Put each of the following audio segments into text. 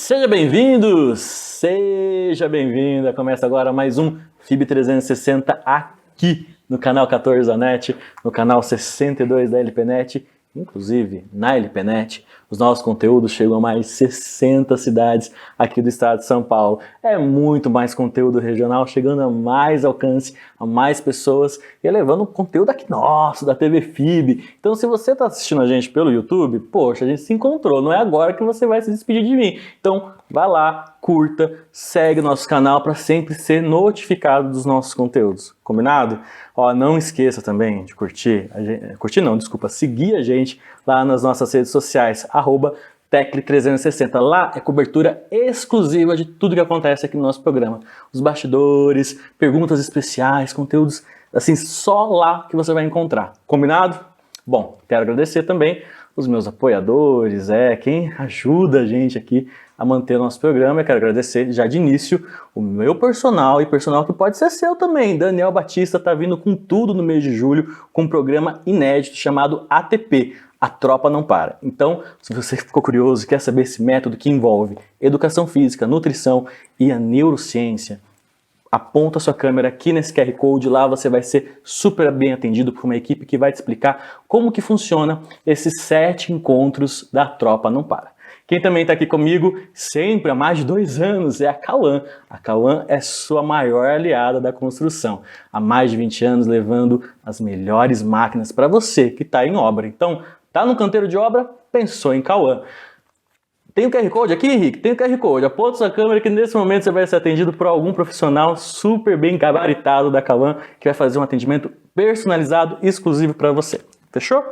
Seja bem-vindo, seja bem-vinda. Começa agora mais um FIB 360 aqui no canal 14 da NET, no canal 62 da LPNet, inclusive na LPNet. Os nossos conteúdos chegam a mais 60 cidades aqui do estado de São Paulo. É muito mais conteúdo regional, chegando a mais alcance, a mais pessoas e levando um conteúdo aqui nosso, da TV FIB. Então, se você está assistindo a gente pelo YouTube, poxa, a gente se encontrou. Não é agora que você vai se despedir de mim. Então, vai lá, curta, segue o nosso canal para sempre ser notificado dos nossos conteúdos. Combinado? Ó, não esqueça também de seguir a gente lá nas nossas redes sociais, @Tecli360. Lá é cobertura exclusiva de tudo que acontece aqui no nosso programa. Os bastidores, perguntas especiais, conteúdos assim, só lá que você vai encontrar. Combinado? Bom, quero agradecer também os meus apoiadores, quem ajuda a gente aqui a manter o nosso programa. Eu quero agradecer já de início o meu personal e personal que pode ser seu também. Daniel Batista está vindo com tudo no mês de julho, com um programa inédito chamado ATP, A Tropa Não Para. Então, se você ficou curioso e quer saber esse método que envolve educação física, nutrição e a neurociência, aponta sua câmera aqui nesse QR Code, lá você vai ser super bem atendido por uma equipe que vai te explicar como que funciona esses 7 encontros da Tropa Não Para. Quem também está aqui comigo, sempre há mais de 2 anos, é a Cauã. A Cauã é sua maior aliada da construção. Há mais de 20 anos levando as melhores máquinas para você que está em obra. Então, tá no canteiro de obra? Pensou em Cauã. Tem o QR Code aqui, Henrique? Tem o QR Code. Aponta sua câmera que nesse momento você vai ser atendido por algum profissional super bem gabaritado da Cauã que vai fazer um atendimento personalizado, exclusivo para você. Fechou?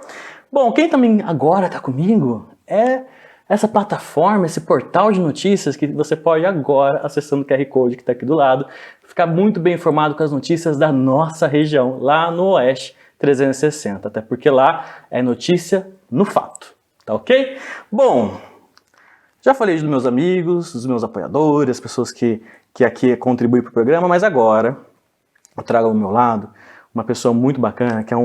Bom, quem também agora está comigo é essa plataforma, esse portal de notícias que você pode agora, acessando o QR Code que está aqui do lado, ficar muito bem informado com as notícias da nossa região, lá no Oeste 360, até porque lá é notícia no fato, tá ok? Bom, já falei dos meus amigos, dos meus apoiadores, as pessoas que aqui contribuem para o programa, mas agora eu trago ao meu lado uma pessoa muito bacana, que é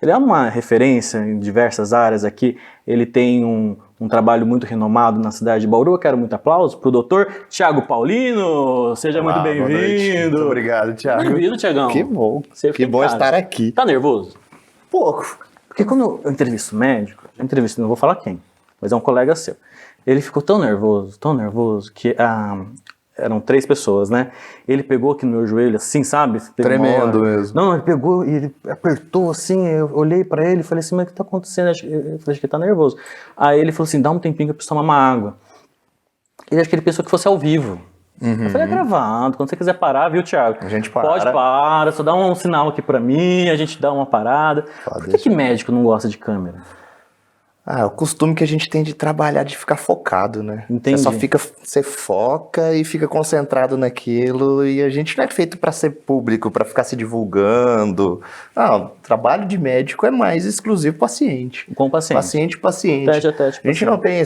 ele é uma referência em diversas áreas aqui. Ele tem um trabalho muito renomado na cidade de Bauru. Eu quero muito aplauso para o doutor Thiago Paulino. Seja muito bem-vindo. Muito obrigado, Thiago. Bem-vindo, Thiagão. Que bom. Que bom estar aqui. Tá nervoso? Pouco. Porque quando eu entrevisto médico, não vou falar quem, mas é um colega seu. Ele ficou tão nervoso, que eram 3 pessoas, né? Ele pegou aqui no meu joelho, assim, sabe? Tremendo mesmo. Não, ele pegou e ele apertou assim, eu olhei pra ele e falei assim, mas o que tá acontecendo? Eu falei, acho que ele tá nervoso. Aí ele falou assim, dá um tempinho que eu preciso tomar uma água. Acho que ele pensou que fosse ao vivo. Eu falei, é gravado, quando você quiser parar, viu, Thiago? A gente para. Pode parar, só dá um sinal aqui pra mim, a gente dá uma parada. Por que médico não gosta de câmera? É o costume que a gente tem de trabalhar, de ficar focado, né? Entendi. Você foca e fica concentrado naquilo, e a gente não é feito para ser público, para ficar se divulgando. Não, o trabalho de médico é mais exclusivo paciente. Com o paciente. Paciente. Tete a tete. A gente não tem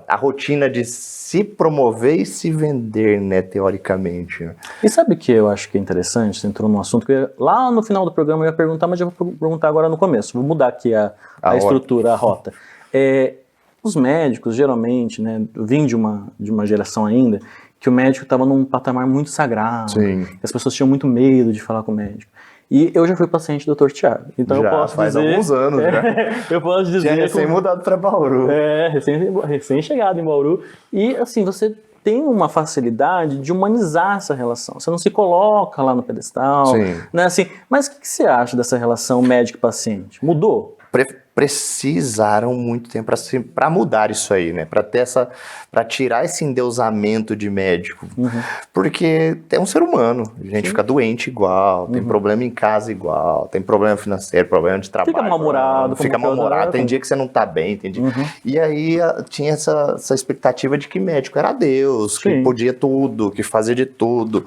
a rotina de se promover e se vender, né, teoricamente. E sabe o que eu acho que é interessante? Você entrou num assunto que lá no final do programa eu ia perguntar, mas eu vou perguntar agora no começo. Vou mudar aqui a estrutura, a rota. Os médicos, geralmente, né, eu vim de uma geração ainda que o médico estava num patamar muito sagrado. Sim. As pessoas tinham muito medo de falar com o médico. E eu já fui paciente do Dr. Thiago. Então já, eu posso faz dizer... alguns anos, já. Eu posso dizer... Tinha recém-mudado para Bauru. Recém-chegado em Bauru. E, assim, você tem uma facilidade de humanizar essa relação. Você não se coloca lá no pedestal. Sim. Né? Assim, mas o que você acha dessa relação médico-paciente? Mudou? Precisaram muito tempo para mudar isso aí, né? Para tirar esse endeusamento de médico. Porque é um ser humano. A gente fica doente igual, tem problema em casa igual, tem problema financeiro, problema de trabalho. Fica mal-humorado. Fica mal-humorado. Tem dia que você não tá bem, tem dia... E aí tinha essa expectativa de que médico era Deus, que podia tudo, que fazia de tudo.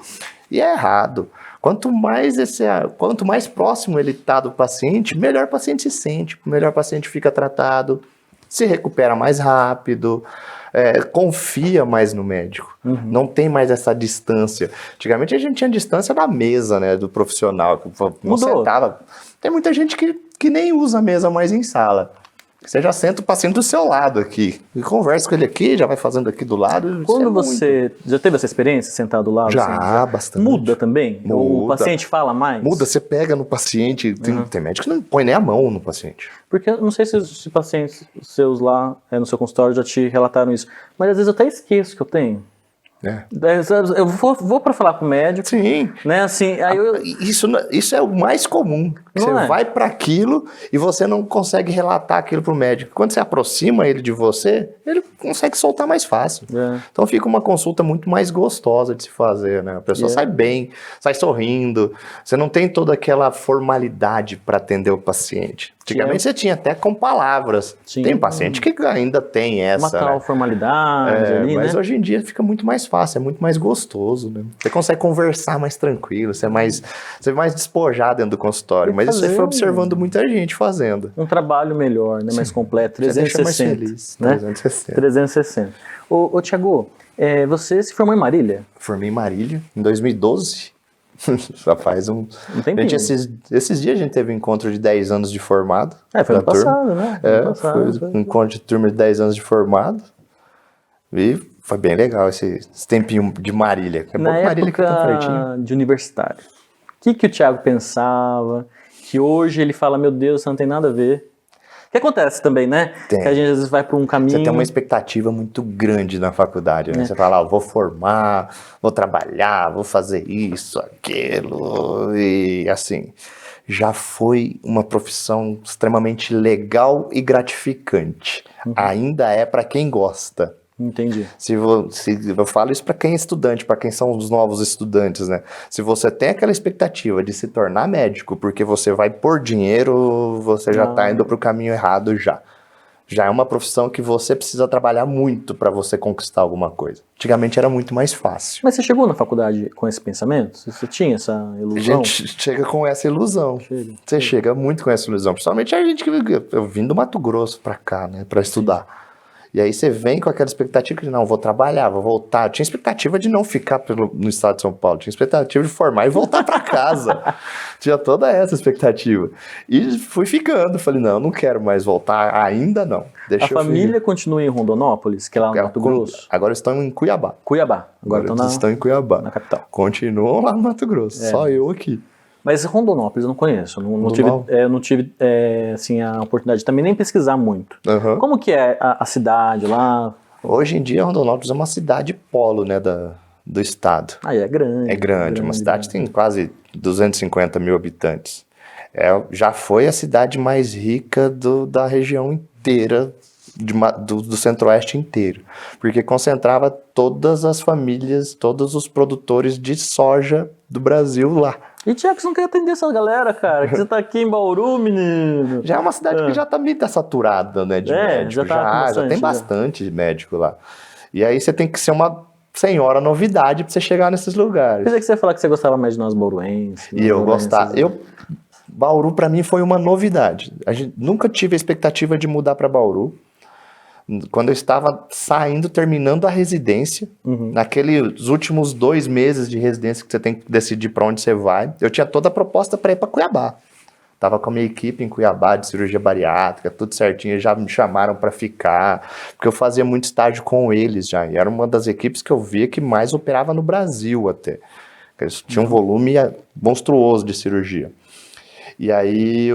E é errado. Quanto mais próximo ele está do paciente, melhor o paciente se sente, melhor o paciente fica tratado, se recupera mais rápido, confia mais no médico. Não tem mais essa distância. Antigamente a gente tinha distância da mesa, né, do profissional. Não sentava. Tem muita gente que nem usa a mesa mais em sala. Você já senta o paciente do seu lado aqui. E conversa com ele aqui, já vai fazendo aqui do lado. Quando você já teve essa experiência, sentar do lado? Já, assim, bastante. Muda também? Muda. O paciente fala mais? Muda, você pega no paciente. Tem médico que não põe nem a mão no paciente. Porque eu não sei se pacientes seus lá no seu consultório já te relataram isso, mas às vezes eu até esqueço que eu tenho. Eu vou para falar com o médico. Sim. Né, assim, aí Isso é o mais comum. Você vai para aquilo e você não consegue relatar aquilo pro médico. Quando você aproxima ele de você, ele consegue soltar mais fácil. Então fica uma consulta muito mais gostosa de se fazer, né? A pessoa sai bem, sai sorrindo. Você não tem toda aquela formalidade para atender o paciente. Antigamente você tinha até com palavras. Tem paciente que ainda tem essa, uma tal formalidade ali, mas hoje em dia fica muito mais fácil, é muito mais gostoso, né? Você consegue conversar mais tranquilo, você é mais despojado dentro do consultório. Mas isso você foi observando muita gente fazendo. Um trabalho melhor, né? Mais completo, 360. Você deixa mais feliz, né? 360. 360. Ô Thiago, você se formou em Marília? Formei em Marília em 2012. Já faz um tempinho. Esses dias a gente teve um encontro de 10 anos de formado. Foi ano passado, né? Foi um encontro de turma de 10 anos de formado. E foi bem legal esse tempinho de Marília. Na época de universitário, o que o Thiago pensava? Que hoje ele fala, meu Deus, isso não tem nada a ver. O que acontece também, né? Tem. Que a gente às vezes vai para um caminho... Você tem uma expectativa muito grande na faculdade, né? Você fala, vou formar, vou trabalhar, vou fazer isso, aquilo, e assim... Já foi uma profissão extremamente legal e gratificante. Ainda é para quem gosta. Entendi. Eu falo isso para quem é estudante, para quem são os novos estudantes, né? Se você tem aquela expectativa de se tornar médico, porque você vai por dinheiro, você já está indo para o caminho errado já. Já é uma profissão que você precisa trabalhar muito para você conquistar alguma coisa. Antigamente era muito mais fácil. Mas você chegou na faculdade com esse pensamento? Você tinha essa ilusão? A gente chega com essa ilusão. Você chega muito com essa ilusão. Principalmente a gente que... Eu vim do Mato Grosso para cá, né? Para estudar. E aí você vem com aquela expectativa de, não, vou trabalhar, vou voltar. Eu tinha expectativa de não ficar no estado de São Paulo. Tinha expectativa de formar e voltar para casa. Tinha toda essa expectativa. E fui ficando. Falei, não quero mais voltar. Ainda não. A família continua em Rondonópolis, que é lá no Mato Grosso? Agora estão em Cuiabá. Agora estão em Cuiabá. Na capital. Continuam lá no Mato Grosso. Só eu aqui. Mas Rondonópolis eu não conheço, não tive assim, a oportunidade de também nem pesquisar muito. Como que é a cidade lá? Hoje em dia Rondonópolis é uma cidade polo, né, do estado. É grande. É grande, uma cidade que tem quase 250 mil habitantes. Já foi a cidade mais rica da região inteira, do centro-oeste inteiro, porque concentrava todas as famílias, todos os produtores de soja do Brasil lá. E Thiago, você não quer atender essa galera, cara? Que você tá aqui em Bauru, menino. Já é uma cidade que já tá meio saturada, né, de médico. Já tem bastante médico lá. E aí você tem que ser uma senhora novidade pra você chegar nesses lugares. Pensei que você ia falar que você gostava mais de nós bauruenses. E eu gostava. Bauru pra mim foi uma novidade. Nunca tive a expectativa de mudar pra Bauru. Quando eu estava terminando a residência, naqueles últimos 2 meses de residência que você tem que decidir para onde você vai, eu tinha toda a proposta para ir para Cuiabá. Tava com a minha equipe em Cuiabá de cirurgia bariátrica, tudo certinho, já me chamaram para ficar, porque eu fazia muito estágio com eles já, e era uma das equipes que eu via que mais operava no Brasil até. Eles tinham um volume monstruoso de cirurgia. E aí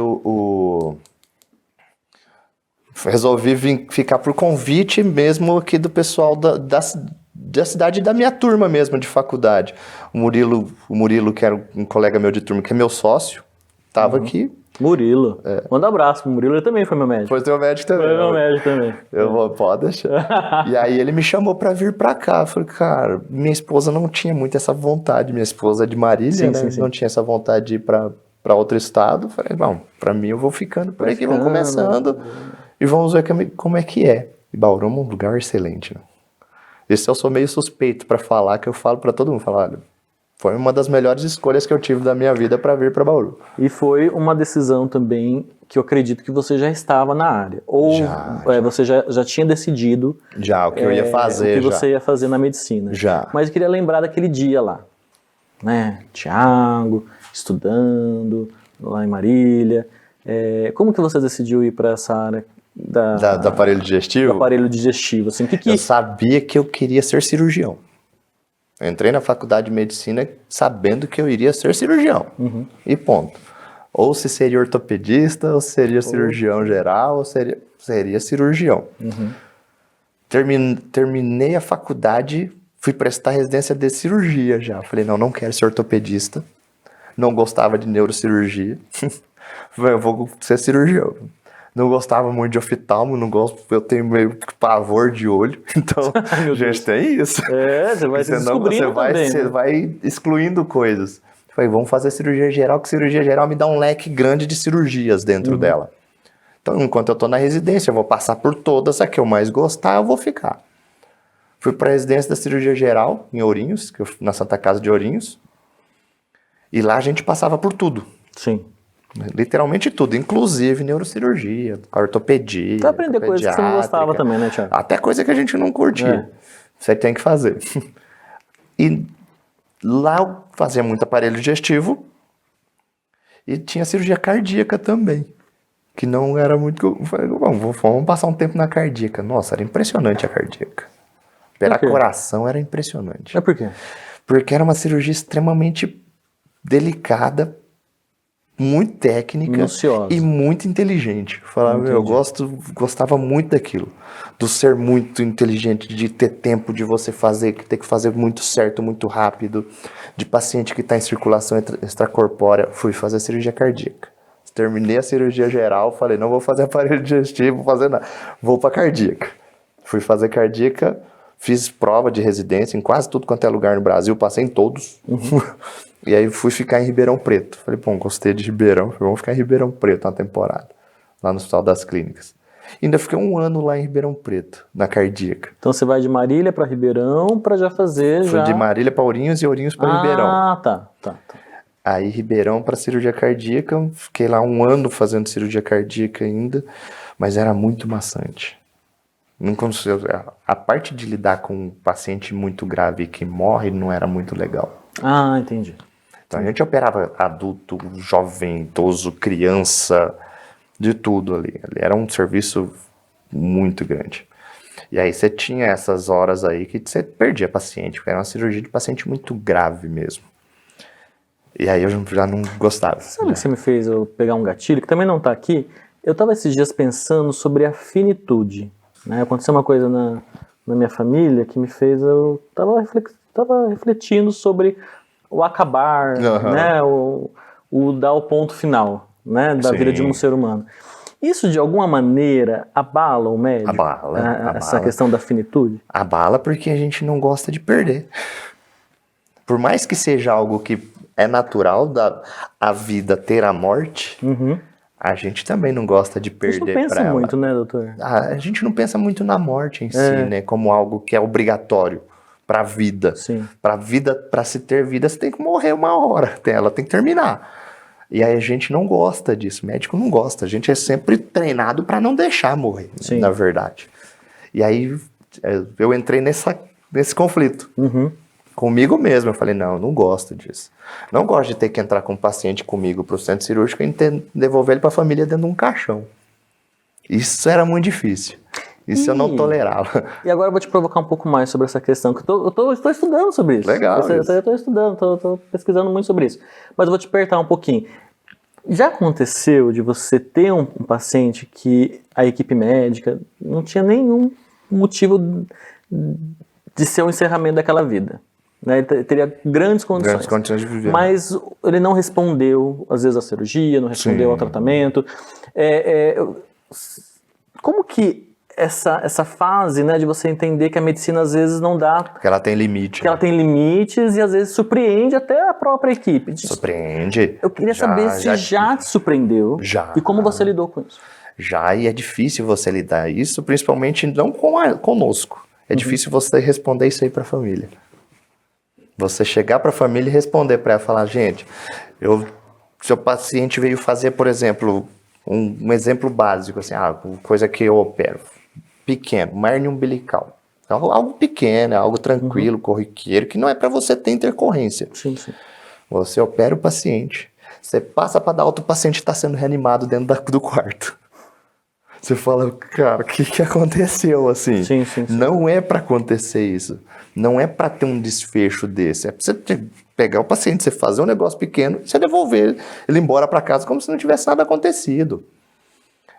resolvi ficar por convite mesmo aqui do pessoal da cidade da minha turma mesmo, de faculdade. O Murilo, que era um colega meu de turma, que é meu sócio, estava aqui. Murilo. Manda um abraço pro Murilo, ele também foi meu médico. Foi teu médico também. Foi meu médico também. Pode deixar. E aí ele me chamou pra vir pra cá. Eu falei, cara, minha esposa não tinha muito essa vontade. Minha esposa é de Marília, né? Sim. Não tinha essa vontade de ir pra outro estado. Eu falei, bom, pra mim eu vou ficando por aqui, vamos começando. E vamos ver como é que é. E Bauru é um lugar excelente, né? Esse eu sou meio suspeito pra falar, que eu falo pra todo mundo. Olha, foi uma das melhores escolhas que eu tive da minha vida pra vir pra Bauru. E foi uma decisão também que eu acredito que você já estava na área. Ou você já tinha decidido... o que eu ia fazer. O que você ia fazer na medicina. Já. Mas eu queria lembrar daquele dia lá. Né? Thiago, estudando, lá em Marília. Como que você decidiu ir pra essa área? do aparelho digestivo? Do aparelho digestivo, assim, Eu sabia que eu queria ser cirurgião. Eu entrei na faculdade de medicina sabendo que eu iria ser cirurgião. E ponto. Ou se seria ortopedista, ou seria cirurgião geral, ou seria cirurgião. Terminei a faculdade, fui prestar residência de cirurgia já. Falei, não quero ser ortopedista. Não gostava de neurocirurgia. Eu vou ser cirurgião. Não gostava muito de oftalmo, eu tenho meio pavor de olho. Então, a gente tem isso. Você vai se descobrindo também. Você vai excluindo coisas. Falei, vamos fazer cirurgia geral, que cirurgia geral me dá um leque grande de cirurgias dentro dela. Então, enquanto eu tô na residência, eu vou passar por todas, a que eu mais gostar, eu vou ficar. Fui para a residência da cirurgia geral, em Ourinhos, na Santa Casa de Ourinhos. E lá a gente passava por tudo. Sim. Literalmente tudo, inclusive neurocirurgia, ortopedia. Pra aprender coisas que você não gostava também, né, Thiago? Até coisa que a gente não curtia. Você tem que fazer. E lá eu fazia muito aparelho digestivo e tinha cirurgia cardíaca também. Que não era muito... Vamos passar um tempo na cardíaca. Nossa, era impressionante a cardíaca. Operar coração era impressionante. Mas por quê? Porque era uma cirurgia extremamente delicada, muito técnica, minuciosa e muito inteligente. Falava, eu gostava muito daquilo, do ser muito inteligente, de ter tempo de você fazer, ter que fazer muito certo, muito rápido, de paciente que está em circulação extracorpórea. Fui fazer cirurgia cardíaca. Terminei a cirurgia geral, falei, não vou fazer aparelho digestivo, vou fazer nada, vou para cardíaca. Fui fazer cardíaca, fiz prova de residência em quase tudo quanto é lugar no Brasil, passei em todos. E aí fui ficar em Ribeirão Preto. Falei, gostei de Ribeirão, vamos ficar em Ribeirão Preto uma temporada, lá no Hospital das Clínicas. E ainda fiquei 1 ano lá em Ribeirão Preto, na cardíaca. Então você vai de Marília para Ribeirão para já fazer... Fui de Marília para Ourinhos e Ourinhos para Ribeirão. Ah, tá. Aí Ribeirão para cirurgia cardíaca, fiquei lá 1 ano fazendo cirurgia cardíaca ainda, mas era muito maçante. Não conseguia, a parte de lidar com um paciente muito grave que morre não era muito legal. Ah, entendi. Então a gente operava adulto, jovem, idoso, criança, de tudo ali. Era um serviço muito grande. E aí você tinha essas horas aí que você perdia paciente, porque era uma cirurgia de paciente muito grave mesmo. E aí eu já não gostava. Sabe o que você me fez eu pegar um gatilho, que também não tá aqui? Eu tava esses dias pensando sobre a finitude. Né? Aconteceu uma coisa na minha família que me fez... Eu tava refletindo sobre o acabar, né? o dar o ponto final, né? Da vida de um ser humano. Isso, de alguma maneira, abala o médico? Abala. Essa questão da finitude? Abala porque a gente não gosta de perder. Por mais que seja algo que é natural a vida ter a morte, a gente também não gosta de perder para ela. A gente não pensa muito, né, doutor? A gente não pensa muito na morte em si, né? Como algo que é obrigatório para a vida. Sim. Para se ter vida, você tem que morrer uma hora. Ela tem que terminar. E aí a gente não gosta disso. O médico não gosta. A gente é sempre treinado para não deixar morrer, na verdade. E aí eu entrei nesse conflito. Comigo mesmo. Eu falei, não gosto disso. Não gosto de ter que entrar com um paciente comigo para o centro cirúrgico e devolver ele para a família dentro de um caixão. Isso era muito difícil. Isso eu não tolerava. E agora eu vou te provocar um pouco mais sobre essa questão, que eu estou estudando sobre isso. Legal. Eu estou estudando, estou pesquisando muito sobre isso. Mas eu vou te apertar um pouquinho. Já aconteceu de você ter um paciente que a equipe médica não tinha nenhum motivo de ser o encerramento daquela vida? Né? Ele teria grandes condições de viver. Mas ele não respondeu, às vezes, à cirurgia, não respondeu ao tratamento. Como que essa fase, né, de você entender que a medicina às vezes não dá... Que ela tem limite. Que ela tem limites e às vezes surpreende até a própria equipe. Surpreende. Eu queria saber se já te surpreendeu. Já. E como você lidou com isso. Já, e é difícil você lidar isso, principalmente não conosco. É difícil você responder isso aí pra família. Você chegar pra família e responder pra ela, falar, gente, seu paciente veio fazer, por exemplo, um exemplo básico, assim, coisa que eu opero. Pequeno, uma hérnia umbilical. Algo pequeno, algo tranquilo, corriqueiro, que não é para você ter intercorrência. Sim. Você opera o paciente, você passa para dar alta, o paciente está sendo reanimado dentro do quarto. Você fala, cara, o que aconteceu assim? Sim, sim, sim. Não é para acontecer isso. Não é para ter um desfecho desse. É pra você pegar o paciente, você fazer um negócio pequeno, você devolver ele embora para casa como se não tivesse nada acontecido.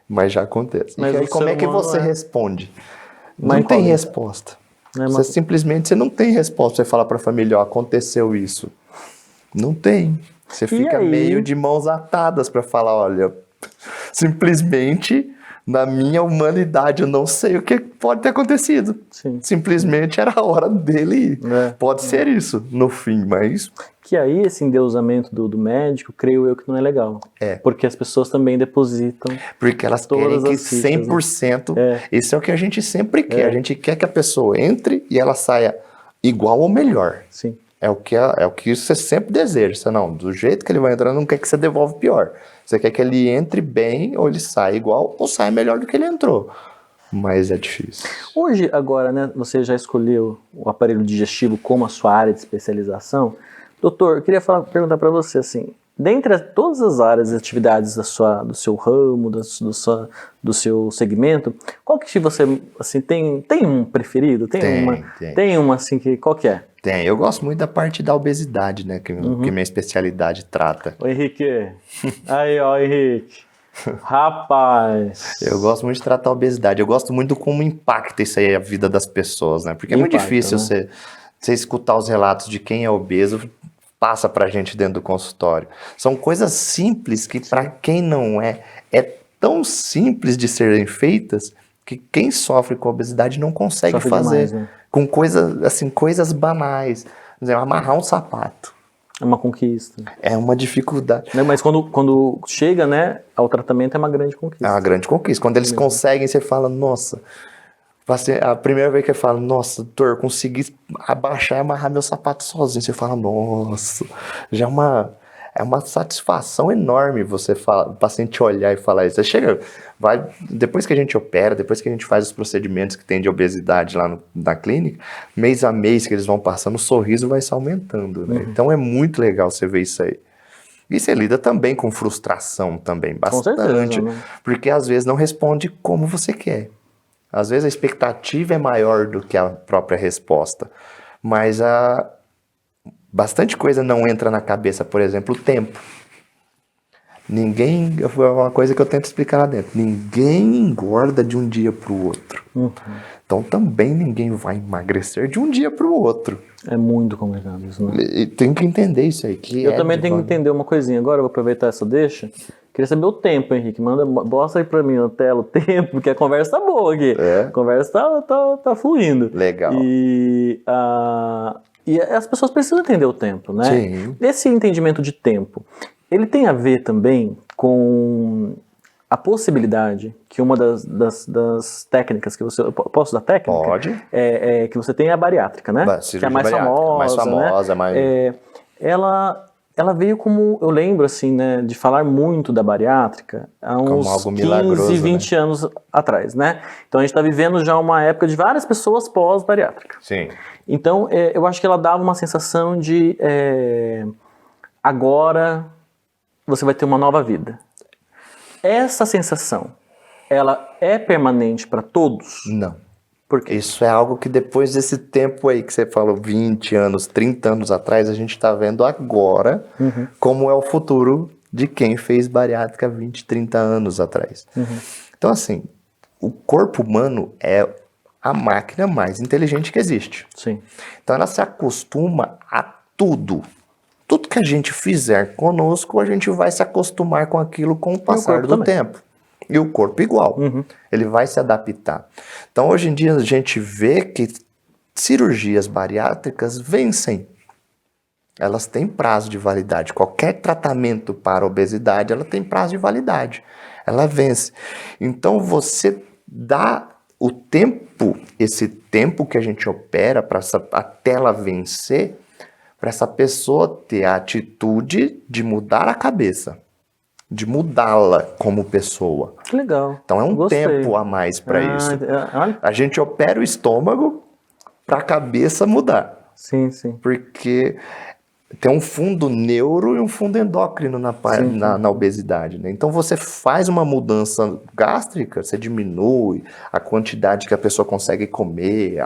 Mas já acontece. Mas e aí, o como ser é que humano você é responde? uma Não tem incógnita. resposta. É Você simplesmente você não tem resposta. Você fala para a família, ó, aconteceu isso. Não tem. Você fica aí? meio de mãos atadas para falar, olha, simplesmente na minha humanidade eu não sei o que pode ter acontecido. Sim. Simplesmente era a hora dele ir. Pode ser isso no fim, mas Que aí esse endeusamento do médico, creio eu que não é legal. É. Porque as pessoas também depositam. porque elas querem Todas que as fichas, 100%, né? isso é o que a gente sempre quer. A gente quer que a pessoa entre e ela saia igual ou melhor. Sim. É o que você sempre deseja. Você não, do jeito que ele vai entrar, não quer que você devolva pior. Você quer que ele entre bem, ou ele saia igual, ou saia melhor do que ele entrou. Mas é difícil. Hoje, agora, né, você já escolheu o aparelho digestivo como a sua área de especialização. Doutor, eu queria perguntar para você, assim, dentre todas as áreas e atividades do seu ramo, do seu segmento, qual que você, assim, tem um preferido? Tem uma, assim, qual que é? Tem. Eu gosto muito da parte da obesidade, né, que minha especialidade trata. Ô, Henrique. Aí, ó, Henrique. Rapaz. Eu gosto muito de tratar a obesidade. Eu gosto muito como impacta isso aí a vida das pessoas, né? Porque é muito difícil, né? Você escutar os relatos de quem é obeso, passa pra gente dentro do consultório. São coisas simples que para quem não é tão simples de serem feitas que quem sofre com obesidade não consegue fazer. Demais, né? Com coisas banais. Por exemplo, amarrar um sapato. É uma conquista. É uma dificuldade. Mas quando chega, né, ao tratamento é uma grande conquista. É uma grande conquista. Quando eles conseguem, você fala, nossa... A primeira vez que eu falo, nossa, doutor, eu consegui abaixar e amarrar meu sapato sozinho. Você fala, nossa, já é uma satisfação enorme você falar, o paciente olhar e falar isso. Você chega, depois que a gente opera, depois que a gente faz os procedimentos que tem de obesidade lá na clínica, mês a mês que eles vão passando, o sorriso vai se aumentando, né? Então é muito legal você ver isso aí. E você lida também com frustração também, bastante. Com certeza, né? Porque às vezes não responde como você quer. Às vezes a expectativa é maior do que a própria resposta. Mas bastante coisa não entra na cabeça. Por exemplo, o tempo. É uma coisa que eu tento explicar lá dentro. Ninguém engorda de um dia para o outro. Então também ninguém vai emagrecer de um dia para o outro. É muito complicado isso, né? E tem que entender isso aí. Eu também tenho que entender uma coisinha. Agora eu vou aproveitar essa deixa. Queria saber o tempo, Henrique. Mostra aí pra mim na tela o tempo, porque a conversa tá boa aqui. A conversa tá fluindo. Legal. E as pessoas precisam entender o tempo, né? Sim. Esse entendimento de tempo, ele tem a ver também com a possibilidade que uma das técnicas que você... Posso dar técnica? Pode. Que você tem a bariátrica, né? Que é a mais famosa. Né? Ela veio como, eu lembro assim, né, de falar muito da bariátrica há uns 15, 20 anos atrás, né? Então a gente está vivendo já uma época de várias pessoas pós-bariátrica. Sim. Então eu acho que ela dava uma sensação de agora você vai ter uma nova vida. Essa sensação, ela é permanente para todos? Não. Por quê? Isso é algo que depois desse tempo aí que você falou, 20 anos, 30 anos atrás, a gente está vendo agora como é o futuro de quem fez bariátrica 20, 30 anos atrás. Então, assim, o corpo humano é a máquina mais inteligente que existe. Sim. Então, ela se acostuma a tudo. Tudo que a gente fizer conosco, a gente vai se acostumar com aquilo com o passar do tempo. E o corpo igual. Ele vai se adaptar. Então, hoje em dia, a gente vê que cirurgias bariátricas vencem. Elas têm prazo de validade. Qualquer tratamento para obesidade, ela tem prazo de validade. Ela vence. Então, você dá o tempo, esse tempo que a gente opera até ela vencer, para essa pessoa ter a atitude de mudar a cabeça. De mudá-la como pessoa. Que legal. Então é um tempo a mais para isso. A gente opera o estômago para a cabeça mudar. Sim, sim. Porque tem um fundo neuro e um fundo endócrino na obesidade, né? Então você faz uma mudança gástrica, você diminui a quantidade que a pessoa consegue comer,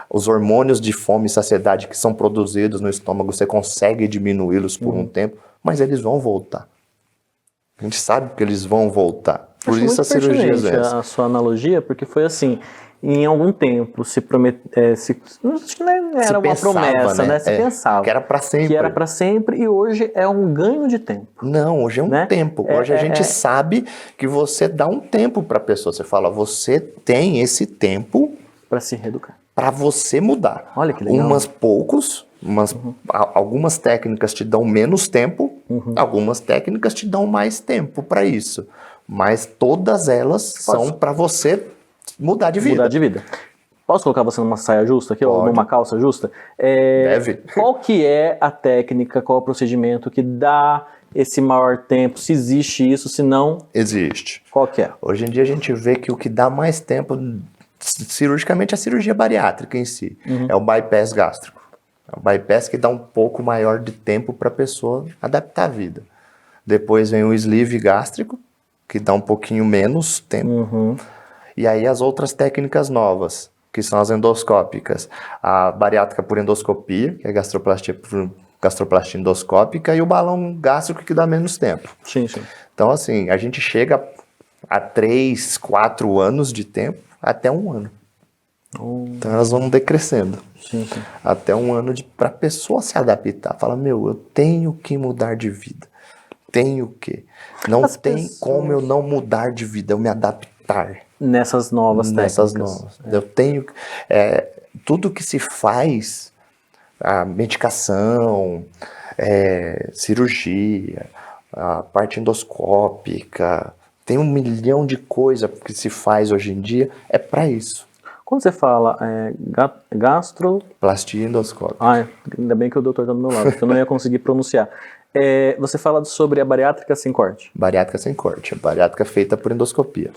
os hormônios de fome e saciedade que são produzidos no estômago, você consegue diminuí-los por um tempo, mas eles vão voltar. A gente sabe que eles vão voltar. Por Acho isso a cirurgia vence. A sua analogia, porque foi assim, em algum tempo se prometeu, acho que não era uma promessa, né? Se pensava que era para sempre. Que era para sempre e hoje é um ganho de tempo. Não, hoje é um tempo. Hoje a gente sabe que você dá um tempo para a pessoa. Você fala, você tem esse tempo para se reeducar. Para você mudar. Olha que legal. Algumas técnicas te dão menos tempo, algumas técnicas te dão mais tempo para isso. Mas todas elas são para você mudar de vida. Mudar de vida. Posso colocar você numa saia justa aqui, ou numa calça justa? Deve. Qual que é a técnica, qual é o procedimento que dá esse maior tempo? Se existe isso, se não... Existe. Qual que é? Hoje em dia a gente vê que o que dá mais tempo, cirurgicamente, é a cirurgia bariátrica em si. É o bypass gástrico. É o bypass que dá um pouco maior de tempo para a pessoa adaptar a vida. Depois vem o sleeve gástrico, que dá um pouquinho menos tempo. E aí as outras técnicas novas, que são as endoscópicas. A bariátrica por endoscopia, que é a gastroplastia endoscópica, e o balão gástrico, que dá menos tempo. Sim, sim. Então, assim, a gente chega a 3, 4 anos de tempo, até 1 ano. Então elas vão decrescendo. Sim, sim. Até 1 ano para a pessoa se adaptar. Fala, eu tenho que mudar de vida. Tenho que. Não tem como eu não mudar de vida, eu me adaptar. Nessas novas técnicas. Eu tenho... tudo que se faz, a medicação, cirurgia, a parte endoscópica, tem 1 milhão de coisas que se faz hoje em dia, é para isso. Quando você fala Plastia endoscópica. Ainda bem que o doutor está do meu lado, porque eu não ia conseguir pronunciar. Você fala sobre a bariátrica sem corte. Bariátrica sem corte, a bariátrica feita por endoscopia.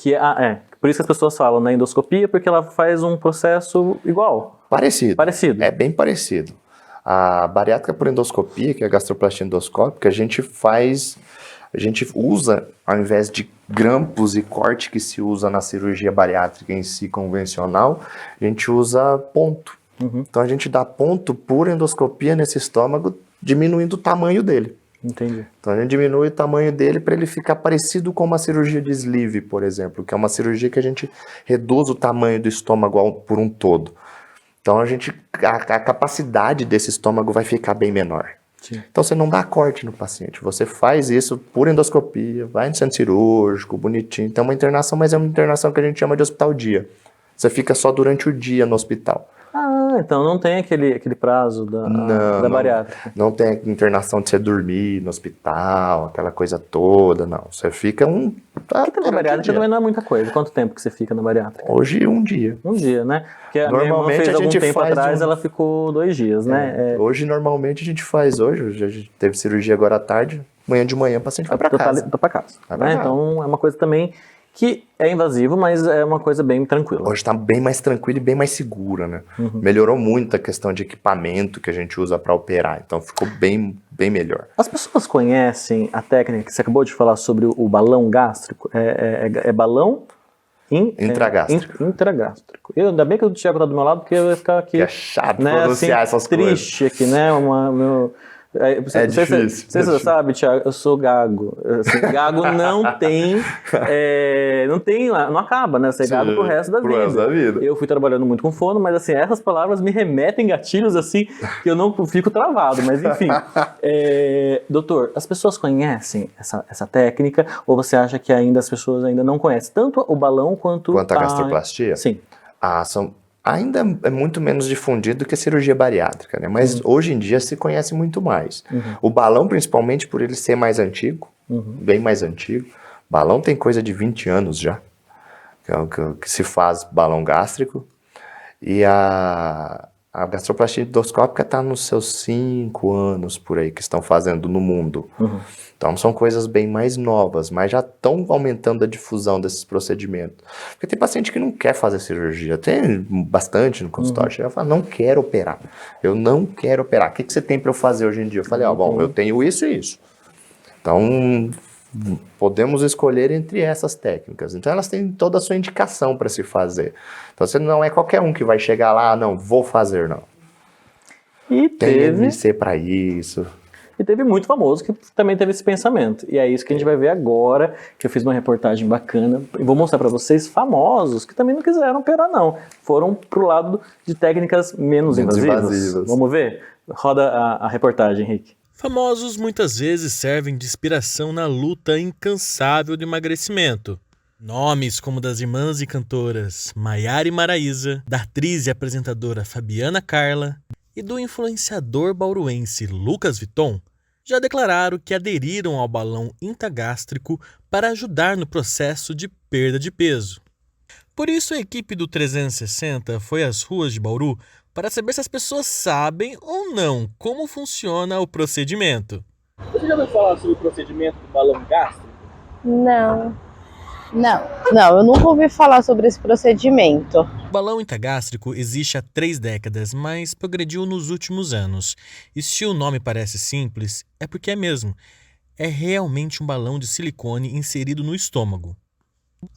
Por isso que as pessoas falam na endoscopia, porque ela faz um processo igual. Parecido. É bem parecido. A bariátrica por endoscopia, que é a gastroplastia endoscópica, a gente usa, ao invés de grampos e corte que se usa na cirurgia bariátrica em si convencional, a gente usa ponto. Então a gente dá ponto por endoscopia nesse estômago, diminuindo o tamanho dele. Entendi. Então a gente diminui o tamanho dele para ele ficar parecido com uma cirurgia de sleeve, por exemplo, que é uma cirurgia que a gente reduz o tamanho do estômago por um todo. Então a capacidade desse estômago vai ficar bem menor. Sim. Então você não dá corte no paciente, você faz isso por endoscopia, vai no centro cirúrgico, bonitinho. Então é uma internação, mas é uma internação que a gente chama de hospital dia. Você fica só durante o dia no hospital. Então não tem aquele prazo da bariátrica. Não tem internação de você dormir no hospital, aquela coisa toda, não. Você fica Porque na bariátrica também não é muita coisa. Quanto tempo que você fica na bariátrica? Hoje, 1 dia. 1 dia, né? Porque a minha irmã fez algum tempo atrás, ela ficou 2 dias, né? Hoje, normalmente, a gente faz hoje. A gente teve cirurgia agora à tarde, de manhã o paciente vai para casa. Tá para casa. Né? Então, é uma coisa também que é invasivo, mas é uma coisa bem tranquila. Hoje está bem mais tranquilo e bem mais segura, né? Melhorou muito a questão de equipamento que a gente usa para operar, então ficou bem melhor. As pessoas conhecem a técnica que você acabou de falar sobre o balão gástrico? É balão intragástrico. Intragástrico. Ainda bem que o Thiago tá do meu lado, porque eu ia ficar aqui... Que é chato pronunciar essas coisas. Triste aqui, né? Difícil. Você sabe, Thiago, eu sou gago. Assim, gago não tem, não acaba, né? Você é gago pro resto da vida. Eu fui trabalhando muito com fono, mas assim, essas palavras me remetem gatilhos assim, que eu não fico travado, mas enfim. Doutor, as pessoas conhecem essa técnica, ou você acha que ainda as pessoas ainda não conhecem? Tanto o balão quanto a gastroplastia? Sim. Ainda é muito menos difundido que a cirurgia bariátrica, né? Mas hoje em dia se conhece muito mais. O balão, principalmente por ele ser mais antigo, bem mais antigo. Balão tem coisa de 20 anos já, que se faz balão gástrico. E a A gastroplastia endoscópica está nos seus 5 anos por aí que estão fazendo no mundo. Então são coisas bem mais novas, mas já estão aumentando a difusão desses procedimentos. Porque tem paciente que não quer fazer cirurgia, tem bastante no consultório. Chega e fala, não quero operar, eu não quero operar. O que você tem para eu fazer hoje em dia? Eu falei, bom, eu tenho isso e isso. Então podemos escolher entre essas técnicas. Então elas têm toda a sua indicação para se fazer. Então você não é qualquer um que vai chegar lá, não, vou fazer, não. E tem MC para isso. E teve muito famoso que também teve esse pensamento. E é isso que a gente vai ver agora, que eu fiz uma reportagem bacana. E vou mostrar para vocês famosos que também não quiseram operar, não. Foram pro lado de técnicas menos invasivas. Vamos ver? Roda a reportagem, Henrique. Famosos muitas vezes servem de inspiração na luta incansável do emagrecimento. Nomes como das irmãs e cantoras Maiara e Maraísa, da atriz e apresentadora Fabiana Carla e do influenciador bauruense Lucas Vitton já declararam que aderiram ao balão intragástrico para ajudar no processo de perda de peso. Por isso a equipe do 360 foi às ruas de Bauru para saber se as pessoas sabem ou não como funciona o procedimento. Você já ouviu falar sobre o procedimento do balão gástrico? Não, eu nunca ouvi falar sobre esse procedimento. O balão intragástrico existe há 3 décadas, mas progrediu nos últimos anos. E se o nome parece simples, é porque é mesmo. É realmente um balão de silicone inserido no estômago.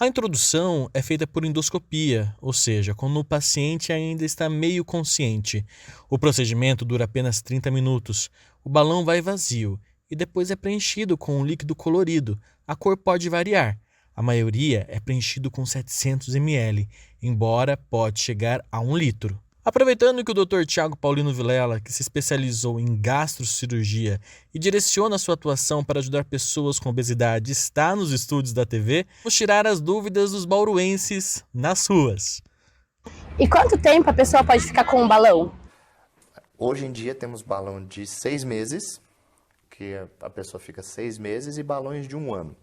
A introdução é feita por endoscopia, ou seja, quando o paciente ainda está meio consciente. O procedimento dura apenas 30 minutos. O balão vai vazio e depois é preenchido com um líquido colorido. A cor pode variar. A maioria é preenchido com 700 ml, embora pode chegar a 1 litro. Aproveitando que o Dr. Thiago Paulino Vilela, que se especializou em gastrocirurgia e direciona sua atuação para ajudar pessoas com obesidade, está nos estúdios da TV, vamos tirar as dúvidas dos bauruenses nas ruas. E quanto tempo a pessoa pode ficar com um balão? Hoje em dia temos balão de 6 meses, que a pessoa fica 6 meses, e balões de 1 ano.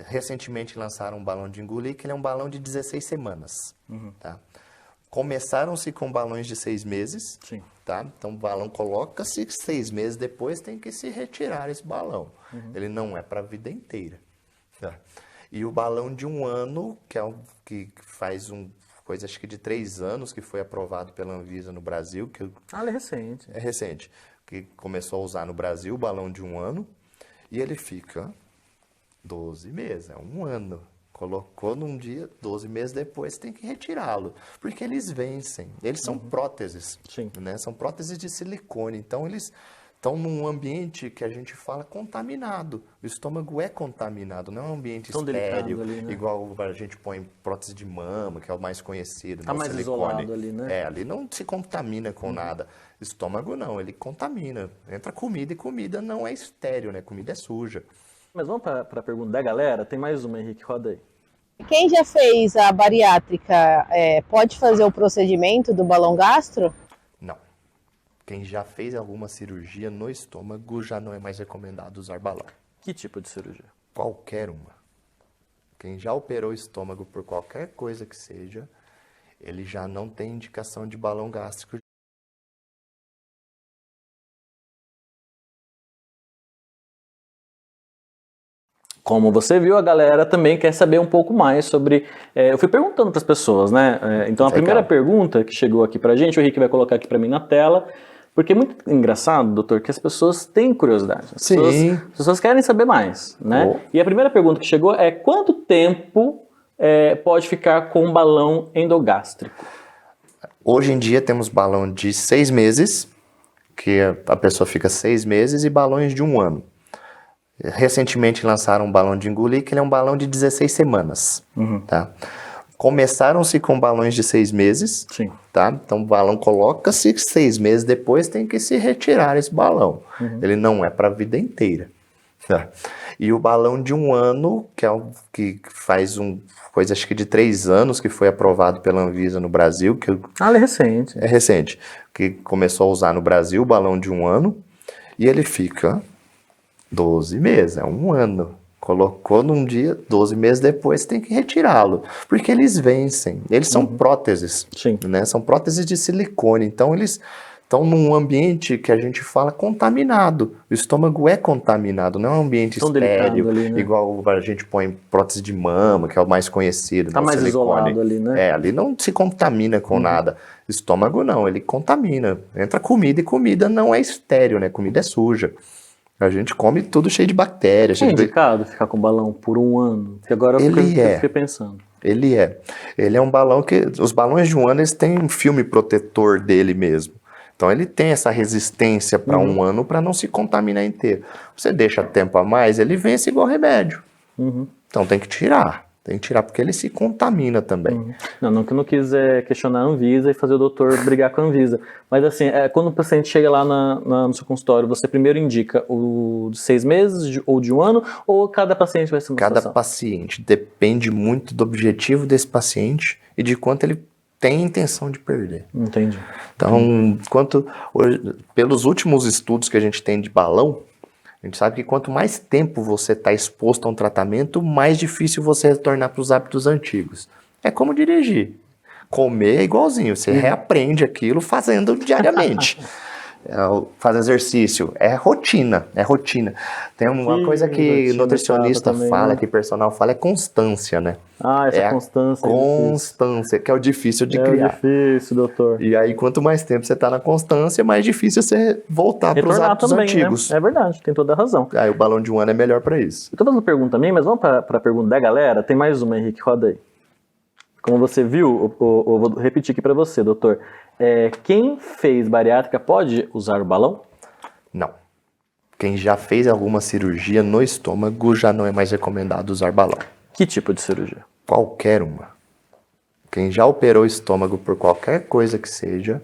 Recentemente lançaram um balão de engolir, que ele é um balão de 16 semanas. Tá? Começaram-se com balões de 6 meses. Sim. Tá? Então o balão coloca-se, 6 meses depois tem que se retirar esse balão. Ele não é para a vida inteira. Tá? E o balão de 1 ano, que faz coisa acho que de 3 anos, que foi aprovado pela Anvisa no Brasil. Ele é recente. É recente. Que começou a usar no Brasil o balão de 1 ano. E ele fica 12 meses, é 1 ano. Colocou num dia, 12 meses depois tem que retirá-lo. Porque eles vencem. Eles são próteses. Sim. Né? São próteses de silicone. Então eles estão num ambiente que a gente fala contaminado. O estômago é contaminado, não é um ambiente estéril, ali, né? Igual a gente põe prótese de mama, que é o mais conhecido. Tá mais silicone. Isolado ali, né? Ali não se contamina com nada. Estômago não, ele contamina. Entra comida e comida não é estéril, né? Comida é suja. Mas vamos para a pergunta da galera. Tem mais uma, Henrique, roda aí. Quem já fez a bariátrica pode fazer o procedimento do balão gastro? Não. Quem já fez alguma cirurgia no estômago já não é mais recomendado usar balão. Que tipo de cirurgia? Qualquer uma. Quem já operou o estômago por qualquer coisa que seja, ele já não tem indicação de balão gástrico. Como você viu, a galera também quer saber um pouco mais sobre... eu fui perguntando para as pessoas, né? Então a primeira pergunta que chegou aqui para a gente, o Henrique vai colocar aqui para mim na tela, porque é muito engraçado, doutor, que as pessoas têm curiosidade. As pessoas querem saber mais, né? E a primeira pergunta que chegou é: quanto tempo pode ficar com um balão endogástrico? Hoje em dia temos balão de 6 meses, que a pessoa fica 6 meses, e balões de 1 ano. Recentemente lançaram um balão de engolir, que ele é um balão de 16 semanas. Tá? Começaram-se com balões de 6 meses. Sim. Tá? Então o balão coloca-se, 6 meses depois tem que se retirar esse balão. Ele não é para a vida inteira. Tá? E o balão de 1 ano, que faz coisa acho que de 3 anos, que foi aprovado pela Anvisa no Brasil. Ele é recente. É recente. Que começou a usar no Brasil o balão de 1 ano. E ele fica 12 meses, é 1 ano. Colocou num dia, 12 meses depois tem que retirá-lo, porque eles vencem. Eles são próteses, Sim. né? São próteses de silicone, então eles estão num ambiente que a gente fala contaminado. O estômago é contaminado, não é um ambiente Tão estéril, delicado ali, né? igual a gente põe prótese de mama, que é o mais conhecido. Tá né? O mais silicone. isolado ali, né? Ali não se contamina com nada. Estômago não, ele contamina. Entra comida e comida não é estéril, né? Comida é suja. A gente come tudo cheio de bactérias. É indicado ficar com o balão por 1 ano? Porque agora eu fiquei pensando. Ele é um balão que... Os balões de 1 ano, eles têm um filme protetor dele mesmo. Então ele tem essa resistência para 1 ano para não se contaminar inteiro. Você deixa tempo a mais, ele vence igual remédio. Então tem que tirar. Tem que tirar porque ele se contamina também. Não que eu não quis questionar a Anvisa e fazer o doutor brigar com a Anvisa. Mas assim, quando o paciente chega lá no seu consultório, você primeiro indica o de 6 meses ou de 1 ano, ou cada paciente vai ser uma Cada situação? paciente depende muito do objetivo desse paciente e de quanto ele tem intenção de perder. Entendi. Então, pelos últimos estudos que a gente tem de balão, a gente sabe que quanto mais tempo você está exposto a um tratamento, mais difícil você retornar para os hábitos antigos. É como dirigir. Comer é igualzinho, você reaprende aquilo fazendo diariamente. Fazer exercício é rotina. Tem uma coisa que nutricionista também, fala, né? que personal fala, é constância, né? Essa constância. Constância, que é o difícil de É criar. difícil, doutor. E aí, quanto mais tempo você está na constância, mais difícil você voltar para os Retornar hábitos também, antigos. né? É verdade, tem toda a razão. Aí o balão de 1 ano é melhor para isso. Eu tô fazendo pergunta também, mas vamos para a pergunta da galera. Tem mais uma, Henrique, roda aí. Como você viu, eu vou repetir aqui para você, doutor. Quem fez bariátrica pode usar o balão? Não. Quem já fez alguma cirurgia no estômago já não é mais recomendado usar balão. Que tipo de cirurgia? Qualquer uma. Quem já operou o estômago por qualquer coisa que seja,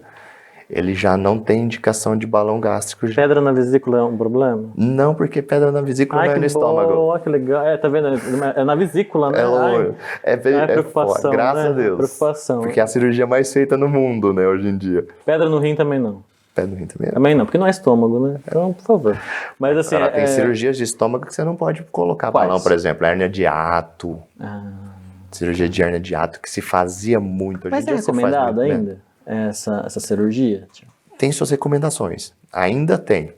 ele já não tem indicação de balão gástrico. Pedra na vesícula é um problema? Não, porque pedra na vesícula não é no que estômago. Boa, que legal. Tá vendo? É na vesícula, né? É preocupação, foda, graças né? a Deus. Preocupação. Porque é a cirurgia mais feita no mundo, né, hoje em dia. Pedra no rim também não. Pedra no rim também é. Também não, porque não é estômago, né? Então, por favor. Mas assim... Tem cirurgias de estômago que você não pode colocar Quais? balão, por exemplo, hérnia de hiato. Cirurgia de hérnia de hiato que se fazia muito. Hoje Mas em dia é recomendado muito, ainda essa cirurgia? Tem suas recomendações. Ainda tem.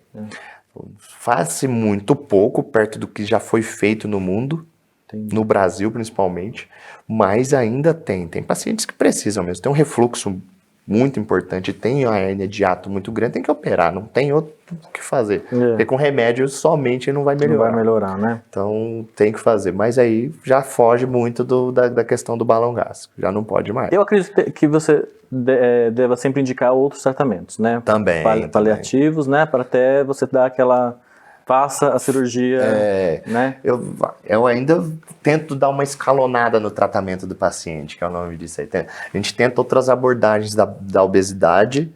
Faz-se muito pouco perto do que já foi feito no mundo, no Brasil principalmente, mas ainda tem. Tem pacientes que precisam mesmo. Tem um refluxo muito importante, tem a hérnia de hiato muito grande, tem que operar, não tem outro o que fazer. Porque com remédio somente não vai melhorar. Não vai melhorar, né? Então tem que fazer. Mas aí já foge muito da questão do balão gástrico. Já não pode mais. Eu acredito que você deva sempre indicar outros tratamentos, né? Também. Paliativos, né? Para até você dar aquela... Faça a cirurgia, né? Eu ainda tento dar uma escalonada no tratamento do paciente, que é o nome disso aí. A gente tenta outras abordagens da obesidade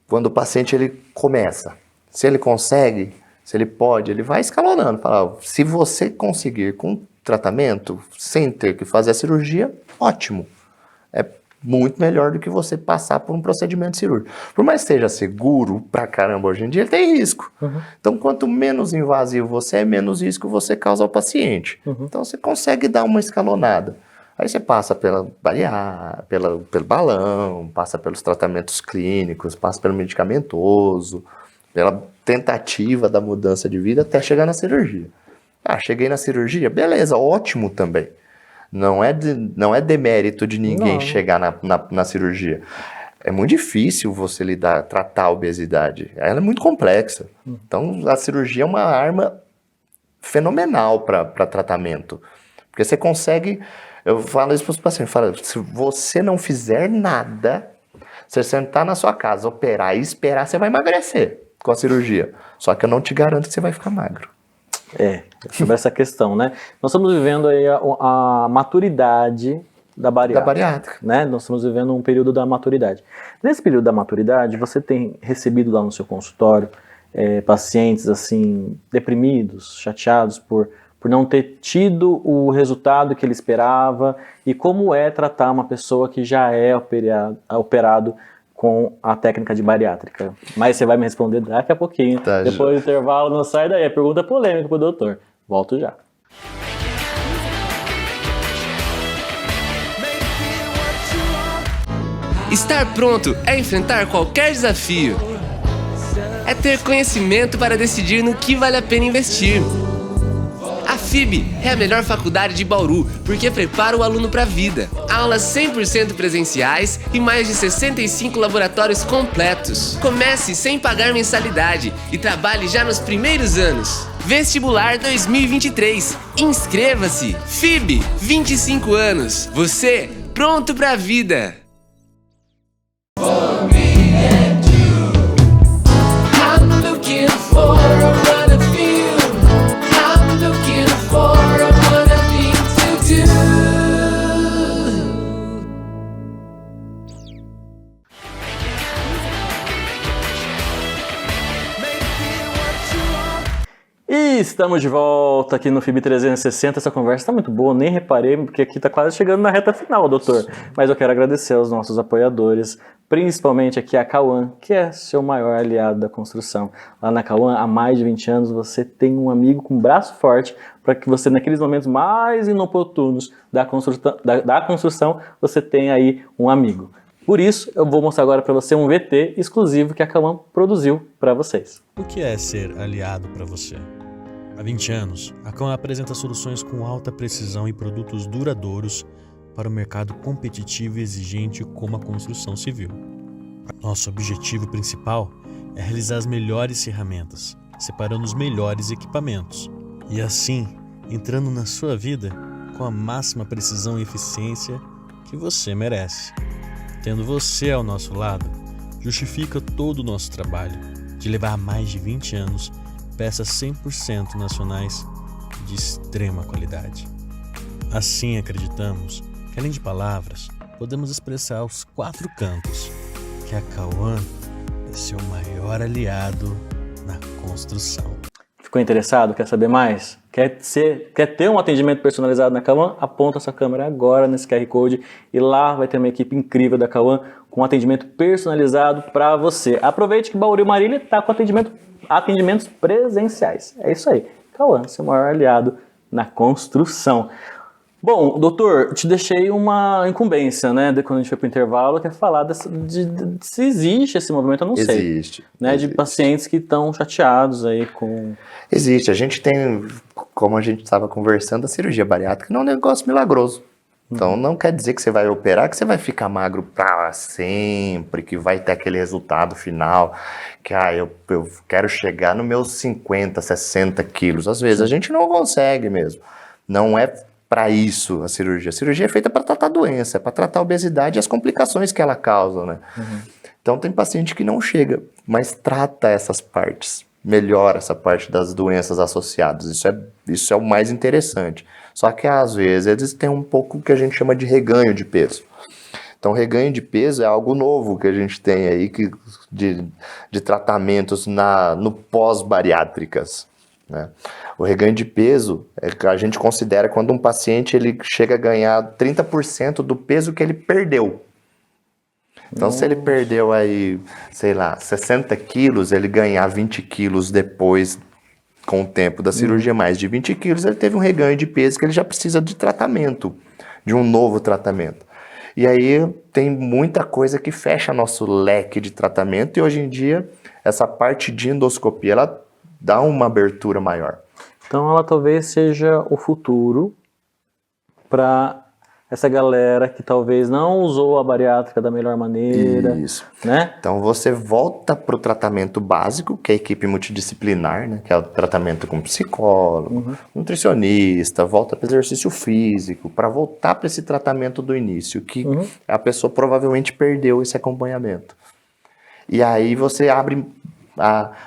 quando o paciente ele começa. Se ele consegue, se ele pode, ele vai escalonando. Fala, se você conseguir com tratamento, sem ter que fazer a cirurgia, ótimo. É muito melhor do que você passar por um procedimento cirúrgico. Por mais que seja seguro pra caramba hoje em dia, ele tem risco. Então, quanto menos invasivo você é, menos risco você causa ao paciente. Então, você consegue dar uma escalonada. Aí você passa pelo balão, passa pelos tratamentos clínicos, passa pelo medicamentoso, pela tentativa da mudança de vida até chegar na cirurgia. Cheguei na cirurgia, beleza, ótimo também. Não é demérito de ninguém chegar na cirurgia. É muito difícil você tratar a obesidade. Ela é muito complexa. Então, a cirurgia é uma arma fenomenal para tratamento. Porque você consegue... Eu falo isso para os pacientes. Se você não fizer nada, você sentar na sua casa, operar e esperar, você vai emagrecer com a cirurgia. Só que eu não te garanto que você vai ficar magro. Sobre essa questão, né? Nós estamos vivendo aí a maturidade da bariátrica. Né? Nós estamos vivendo um período da maturidade. Nesse período da maturidade, você tem recebido lá no seu consultório pacientes assim deprimidos, chateados por não ter tido o resultado que ele esperava, e como é tratar uma pessoa que já é operado com a técnica de bariátrica. Mas você vai me responder daqui a pouquinho. Depois do intervalo, não sai daí. A pergunta polêmica pro doutor. Volto já. Estar pronto é enfrentar qualquer desafio. É ter conhecimento para decidir no que vale a pena investir. A FIB é a melhor faculdade de Bauru porque prepara o aluno para a vida. Aulas 100% presenciais e mais de 65 laboratórios completos. Comece sem pagar mensalidade e trabalhe já nos primeiros anos. Vestibular 2023. Inscreva-se. FIB, 25 anos. Você pronto para a vida. E estamos de volta aqui no FIB 360. Essa conversa está muito boa, nem reparei, porque aqui está quase chegando na reta final, doutor. Mas eu quero agradecer aos nossos apoiadores, principalmente aqui a Cauã, que é seu maior aliado da construção. Lá na Cauã, há mais de 20 anos, você tem um amigo com braço forte para que você, naqueles momentos mais inoportunos da construção, você tenha aí um amigo. Por isso, eu vou mostrar agora para você um VT exclusivo que a Cauã produziu para vocês. O que é ser aliado para você? Há 20 anos, a Cauã apresenta soluções com alta precisão e produtos duradouros para o mercado competitivo e exigente como a construção civil. Nosso objetivo principal é realizar as melhores ferramentas, separando os melhores equipamentos e assim entrando na sua vida com a máxima precisão e eficiência que você merece. Tendo você ao nosso lado, justifica todo o nosso trabalho de levar mais de 20 anos peças 100% nacionais de extrema qualidade. Assim acreditamos que, além de palavras, podemos expressar aos 4 cantos que a Cauã é seu maior aliado na construção. Ficou interessado? Quer saber mais? Quer ter um atendimento personalizado na Cauã? Aponta sua câmera agora nesse QR Code e lá vai ter uma equipe incrível da Cauã com atendimento personalizado para você. Aproveite que Bauru e Marília está com atendimentos presenciais. É isso aí. Cauã, seu maior aliado na construção. Bom, doutor, te deixei uma incumbência, né, quando a gente foi para o intervalo, que é falar se existe esse movimento, eu não sei. Existe. Né, de pacientes que estão chateados aí com... Existe. A gente tem, como a gente estava conversando, a cirurgia bariátrica não é um negócio milagroso. Então não quer dizer que você vai operar, que você vai ficar magro para sempre, que vai ter aquele resultado final, que eu quero chegar nos meus 50, 60 quilos. Às vezes a gente não consegue mesmo. Não é para isso a cirurgia. A cirurgia é feita para tratar a doença, é para tratar a obesidade e as complicações que ela causa, né? Então tem paciente que não chega, mas trata essas partes, melhora essa parte das doenças associadas. Isso é o mais interessante. Só que às vezes eles têm um pouco que a gente chama de reganho de peso. Então reganho de peso é algo novo que a gente tem aí de tratamentos no pós-bariátricas, né? O reganho de peso a gente considera quando um paciente ele chega a ganhar 30% do peso que ele perdeu. Então, se ele perdeu aí, sei lá, 60 quilos, ele ganhar 20 quilos depois, com o tempo da cirurgia, mais de 20 quilos, ele teve um reganho de peso que ele já precisa de tratamento, de um novo tratamento. E aí tem muita coisa que fecha nosso leque de tratamento e hoje em dia essa parte de endoscopia, ela dá uma abertura maior. Então ela talvez seja o futuro para essa galera que talvez não usou a bariátrica da melhor maneira. Isso. Né? Então você volta para o tratamento básico, que é a equipe multidisciplinar, né? Que é o tratamento com psicólogo, nutricionista, volta para exercício físico, para voltar para esse tratamento do início, que a pessoa provavelmente perdeu esse acompanhamento. E aí você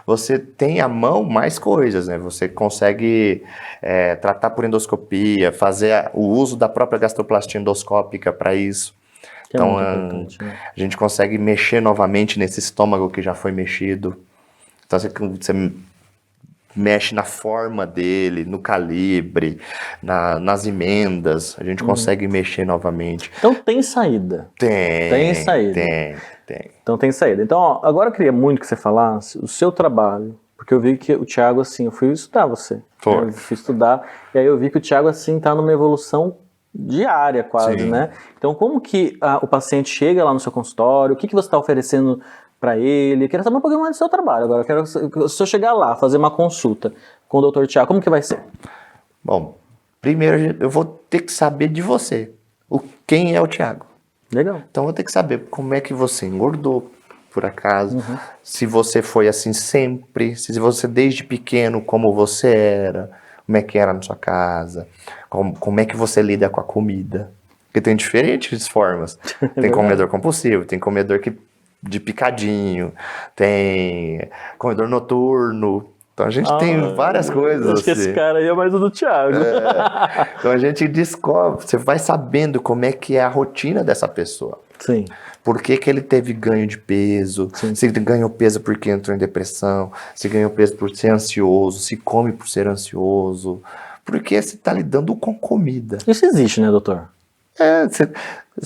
você tem à mão mais coisas, né? Você consegue tratar por endoscopia, fazer o uso da própria gastroplastia endoscópica para isso. Que então, né? A gente consegue mexer novamente nesse estômago que já foi mexido. Então, você mexe na forma dele, no calibre, nas emendas. A gente consegue mexer novamente. Então, tem saída. Tem saída. Tem. Então tem saída. Então, ó, agora eu queria muito que você falasse o seu trabalho, porque eu vi que o Thiago, assim, eu fui estudar você. Foi. Eu fui estudar, e aí eu vi que o Thiago, assim, tá numa evolução diária quase, Sim. né? Então, como que o paciente chega lá no seu consultório, o que você está oferecendo para ele? Eu quero saber um pouquinho mais do seu trabalho. Agora, se eu chegar lá, fazer uma consulta com o Dr. Thiago, como que vai ser? Bom, primeiro eu vou ter que saber de você. Quem é o Thiago? Legal. Então eu vou ter que saber como é que você engordou, por acaso. Se você foi assim sempre. Se você desde pequeno, como você era. Como é que era na sua casa. Como é que você lida com a comida. Porque tem diferentes formas. Tem comedor compulsivo, tem comedor de picadinho, tem comedor noturno. Então a gente tem várias coisas. Acho que esse cara aí é mais o do Thiago. Então a gente descobre, você vai sabendo como é que é a rotina dessa pessoa. Sim. Por que ele teve ganho de peso, se ele ganhou peso porque entrou em depressão, se ganhou peso por ser ansioso, se come por ser ansioso. Porque você está lidando com comida. Isso existe, né, doutor? Você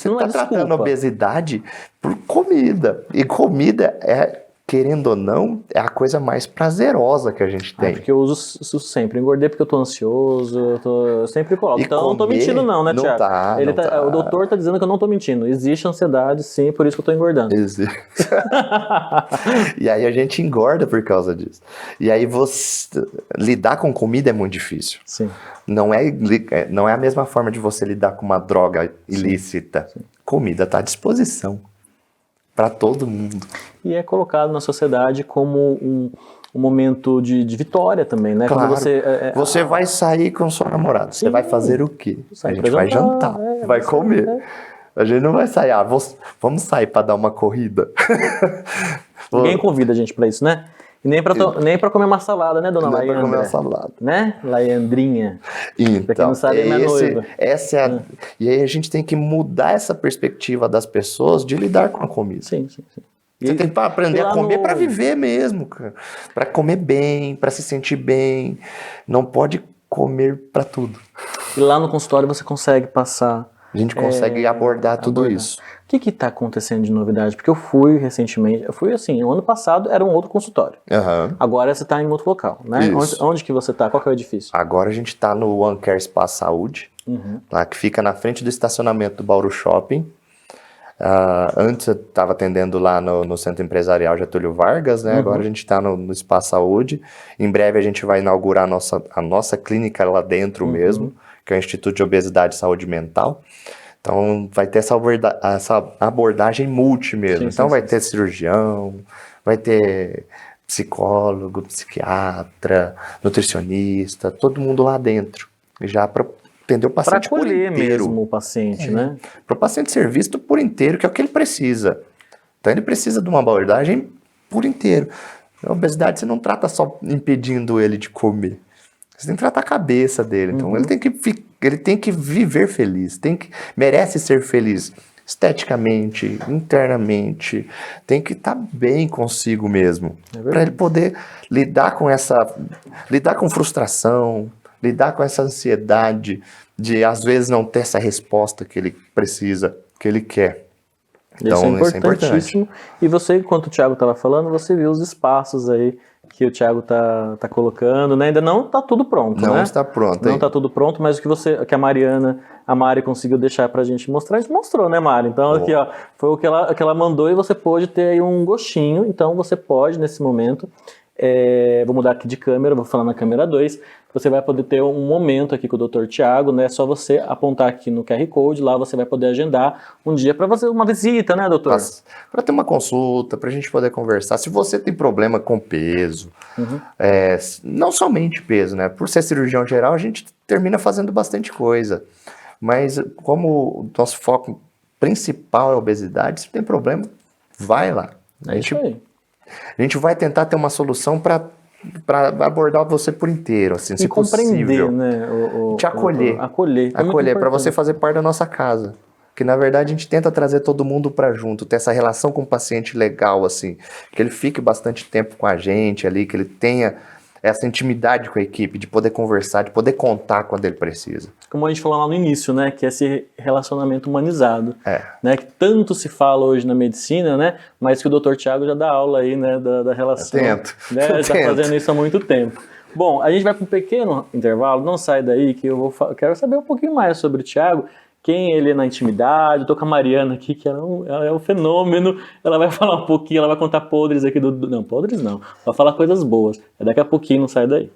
está tratando a obesidade por comida. E comida querendo ou não, é a coisa mais prazerosa que a gente tem. Porque eu uso isso sempre. Engordei porque eu tô ansioso, eu sempre coloco. Então eu não tô mentindo não, né, Thiago? O doutor tá dizendo que eu não tô mentindo. Existe ansiedade, sim, por isso que eu tô engordando. Existe. E aí a gente engorda por causa disso. E aí lidar com comida é muito difícil. Sim. Não é a mesma forma de você lidar com uma droga ilícita. Sim. Comida tá à disposição. Para todo mundo. E é colocado na sociedade como um momento de vitória também, né? Claro. Quando você vai sair com seu namorado. Sim. Você vai fazer o quê? A gente vai jantar, vai comer. A gente não vai sair, vamos sair para dar uma corrida. Ninguém convida a gente para isso, né? E nem pra comer uma salada, né, dona Laiandra? Nem pra comer uma salada. Né, Laiandrinha? Então, pra quem não sabe, é minha noiva. E aí a gente tem que mudar essa perspectiva das pessoas de lidar com a comida. Sim. Você tem que aprender a comer para viver mesmo, cara. Para comer bem, para se sentir bem. Não pode comer para tudo. E lá no consultório você consegue passar... A gente consegue abordar tudo isso. O que está acontecendo de novidade? Porque eu fui recentemente, o ano passado era um outro consultório. Agora você está em outro local, né? Onde que você está? Qual que é o edifício? Agora a gente está no One Care Spa Saúde, lá que fica na frente do estacionamento do Bauru Shopping. Antes eu estava atendendo lá no Centro Empresarial Getúlio Vargas, né? Agora a gente está no Spa Saúde. Em breve a gente vai inaugurar a nossa clínica lá dentro mesmo, que é o Instituto de Obesidade e Saúde Mental. Então vai ter essa abordagem multi mesmo. Então vai ter cirurgião, vai ter psicólogo, psiquiatra, nutricionista, todo mundo lá dentro. Já para atender o paciente por inteiro. Para acolher mesmo o paciente, né? Para o paciente ser visto por inteiro, que é o que ele precisa. Então ele precisa de uma abordagem por inteiro. A obesidade você não trata só impedindo ele de comer. Você tem que tratar a cabeça dele. Então ele tem que viver feliz, merece ser feliz esteticamente, internamente, tem que estar bem consigo mesmo, para ele poder lidar com frustração, lidar com essa ansiedade de às vezes não ter essa resposta que ele precisa, que ele quer. Então isso é importantíssimo. E você, enquanto o Thiago estava falando, você viu os espaços aí que o Thiago tá colocando, né? Ainda não está tudo pronto, né? Não está pronto. Não está tudo pronto, mas o que a Mari conseguiu deixar pra gente mostrar, a gente mostrou, né, Mari? Então aqui, ó, foi o que ela mandou e você pôde ter aí um gostinho. Então você pode, nesse momento, vou mudar aqui de câmera, vou falar na câmera 2, você vai poder ter um momento aqui com o Dr. Thiago, né? É só você apontar aqui no QR Code, lá você vai poder agendar um dia para fazer uma visita, né, doutor? Para ter uma consulta, para a gente poder conversar. Se você tem problema com peso, não somente peso, né? Por ser cirurgião geral, a gente termina fazendo bastante coisa. Mas como o nosso foco principal é a obesidade, se tem problema, vai lá. Isso aí. A gente vai tentar ter uma solução para abordar você por inteiro, assim, se possível. Né, te acolher. Acolher, para você fazer parte da nossa casa. Porque, na verdade, a gente tenta trazer todo mundo para junto, ter essa relação com o paciente legal, assim, que ele fique bastante tempo com a gente ali, que ele tenha essa intimidade com a equipe, de poder conversar, de poder contar quando ele precisa. Como a gente falou lá no início, né, que é esse relacionamento humanizado, né, que tanto se fala hoje na medicina, né, mas que o Dr. Thiago já dá aula aí, né, da relação. Tento. Né, já está fazendo isso há muito tempo. Bom, a gente vai para um pequeno intervalo, não sai daí que eu quero saber um pouquinho mais sobre o Thiago, quem ele é na intimidade. Eu tô com a Mariana aqui, que ela é um fenômeno, ela vai falar um pouquinho, ela vai contar podres aqui Não, podres não, vai falar coisas boas. Daqui a pouquinho, não sai daí.